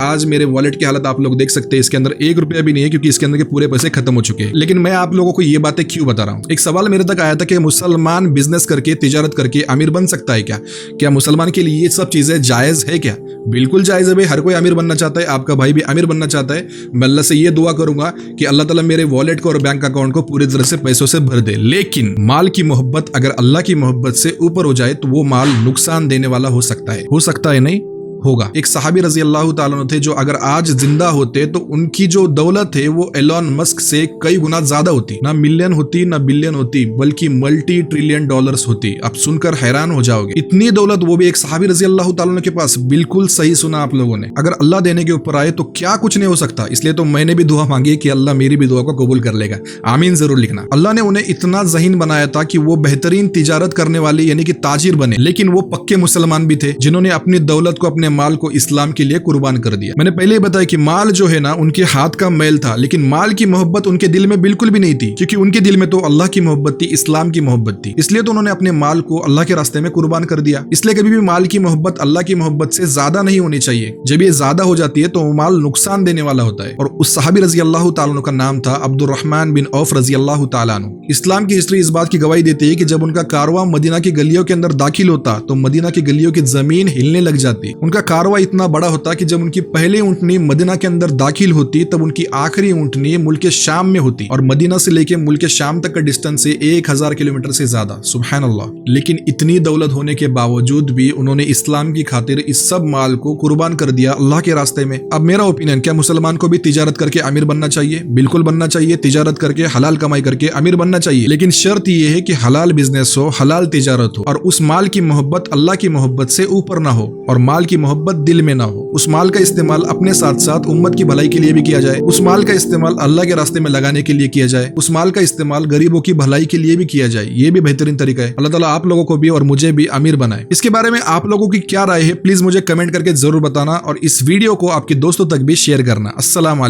आज मेरे वॉलेट की हालत आप लोग देख सकते हैं, इसके अंदर 1 रुपया भी नहीं है क्योंकि इसके अंदर के पूरे पैसे खत्म हो चुके हैं। लेकिन मैं आप लोगों को ये बातें क्यों बता रहा हूँ? एक सवाल मेरे तक आया था कि मुसलमान बिजनेस करके, तिजारत करके अमीर बन सकता है क्या? क्या मुसलमान के लिए ये सब चीजें जायज है क्या? बिल्कुल जायज है भाई, हर कोई अमीर बनना चाहता है, आपका भाई भी अमीर बनना चाहता है। मैं अल्लाह से ये दुआ करूंगा कि अल्लाह ताला मेरे वॉलेट को और बैंक अकाउंट को पूरी तरह से पैसों से भर दे। लेकिन माल की मोहब्बत अगर अल्लाह की मोहब्बत से ऊपर हो जाए तो वो माल नुकसान देने वाला हो सकता है नहीं होगा। एक सहाबी रजी अल्लाह ताला अन्हु थे जो अगर आज जिंदा होते तो उनकी जो दौलत है वो एलोन मस्क से कई गुना ज्यादा होती। ना मिलियन होती ना बिलियन होती, बल्कि मल्टी ट्रिलियन डॉलर्स होती। आप सुनकर हैरान हो जाओगे, इतनी दौलत वो भी एक सहाबी रजी अल्लाह ताला अन्हु के पास। बिल्कुल सही सुना आप लोगों ने। अगर अल्लाह देने के ऊपर आए तो क्या कुछ नहीं हो सकता। इसलिए तो मैंने भी दुआ मांगी कि अल्लाह मेरी भी दुआ को कबूल कर लेगा। आमीन जरूर लिखना। अल्लाह ने उन्हें इतना ज़हीन बनाया था कि वो बेहतरीन तिजारत करने वाले यानी कि ताजिर बने, लेकिन वो पक्के मुसलमान भी थे जिन्होंने अपनी दौलत को, अपने माल को इस्लाम के लिए कुर्बान कर दिया। मैंने पहले ही बताया कि माल जो है ना उनके हाथ का मैल था, लेकिन माल की मोहब्बत उनके दिल में बिल्कुल भी नहीं थी, क्योंकि उनके दिल में तो अल्लाह की मोहब्बत थी, इस्लाम की मोहब्बत थी। इसलिए तो उन्होंने अपने माल को अल्लाह के रास्ते में कुर्बान कर दिया। इसलिए कभी भी माल की मोहब्बत अल्लाह की मोहब्बत से ज्यादा नहीं होनी चाहिए। जब ये ज्यादा हो जाती है तो वो माल नुकसान देने वाला होता है। और उस सहाबी रजी अल्लाह ताला अन्हु का नाम था अब्दुर्रहमान बिन औफ रजी अल्लाह ताला अन्हु। इस्लाम की हिस्ट्री इस बात की गवाही देती है कि जब उनका कारवां मदीना की गलियों के अंदर दाखिल होता तो मदीना की गलियों की जमीन हिलने लग जाती। उनका कारवां इतना बड़ा होता कि जब उनकी पहली ऊंटनी मदीना के अंदर दाखिल होती तब उनकी आखिरी ऊंटनी मुल्क शाम में होती। और मदीना से लेके मुल्क शाम तक का डिस्टेंस है 1000 किलोमीटर से ज्यादा। सुभान अल्लाह। लेकिन इतनी दौलत होने के बावजूद भी उन्होंने इस्लाम की खातिर इस सब माल को कुर्बान कर दिया अल्लाह के रास्ते में। अब मेरा ओपिनियन, क्या मुसलमान को भी तिजारत करके अमीर बनना चाहिए? बिल्कुल बनना चाहिए। तिजारत करके, हलाल कमाई करके अमीर बनना चाहिए, लेकिन शर्त यह है कि हलाल बिजनेस हो, हलाल तिजारत हो, और उस माल की मोहब्बत अल्लाह की मोहब्बत से ऊपर ना हो, और माल की मोहब्बत दिल में ना हो। उस माल का इस्तेमाल अपने साथ साथ उम्मत की भलाई के लिए भी किया जाए। उस माल का इस्तेमाल अल्लाह के रास्ते में लगाने के लिए किया जाए। उस माल का इस्तेमाल गरीबों की भलाई के लिए भी किया जाए। ये भी बेहतरीन तरीका है। अल्लाह ताला आप लोगों को भी और मुझे भी अमीर बनाए। इसके बारे में आप लोगों की क्या राय है, प्लीज मुझे कमेंट करके जरूर बताना, और इस वीडियो को आपके दोस्तों तक भी शेयर करना। अस्सलाम वालेकुम।